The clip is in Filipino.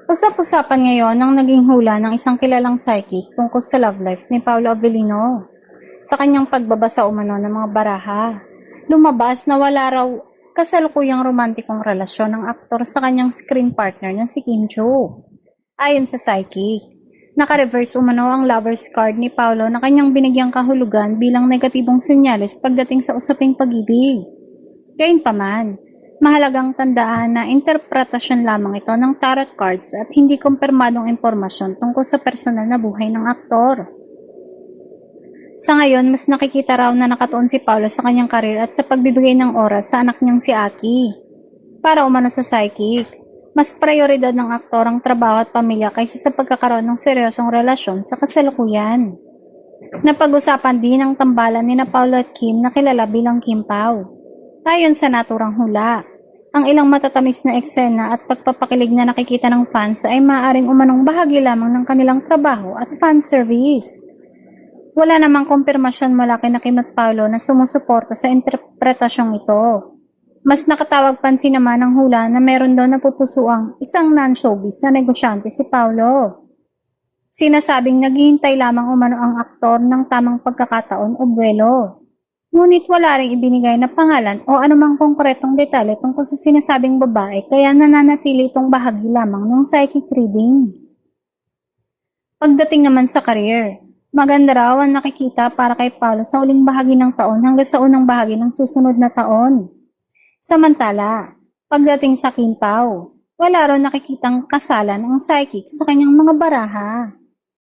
Usap-usapan ngayon ang naging hula ng isang kilalang psychic tungkol sa love life ni Paolo Avellino sa kanyang pagbabasa umano ng mga baraha. Lumabas na wala raw kasalukuyang romantikong relasyon ng aktor sa kanyang screen partner na si Kim Joo. Ayon sa psychic, naka-reverse umano ang lover's card ni Paolo na kanyang binigyang kahulugan bilang negatibong senyales pagdating sa usaping pag-ibig. Gayunpaman, mahalagang tandaan na interpretasyon lamang ito ng tarot cards at hindi kumpirmadong impormasyon tungkol sa personal na buhay ng aktor. Sa ngayon, mas nakikita raw na nakatuon si Paolo sa kanyang karir at sa pagbibigay ng oras sa anak niyang si Aki. Para umano sa psychic, mas prioridad ng aktor ang trabaho at pamilya kaysa sa pagkakaroon ng seryosong relasyon sa kasalukuyan. Napag-usapan din ang tambalan ni Paolo at Kim na kilala bilang Kim Pao. Ayon sa naturang hula, ang ilang matatamis na eksena at pagpapakilig na nakikita ng fans ay maaaring umanong bahagi lamang ng kanilang trabaho at fan service. Wala namang kumpirmasyon mula kina Kim at Paolo na sumusuporta sa interpretasyong ito. Mas nakatawag pansin naman ang hula na meron daw napupusuang isang non-showbiz na negosyante si Paolo. Sinasabing naghihintay lamang umano ang aktor ng tamang pagkakataon o buwelo. Ngunit wala ring ibinigay na pangalan o anumang konkretong detalye tungkol sa sinasabing babae kaya nananatili itong bahagi lamang ng psychic reading. Pagdating naman sa career, maganda raw ang nakikita para kay Paolo sa uling bahagi ng taon hanggang sa unang bahagi ng susunod na taon. Samantala, pagdating sa Kim Pao, wala raw nakikitang kasalan ang psychic sa kanyang mga baraha.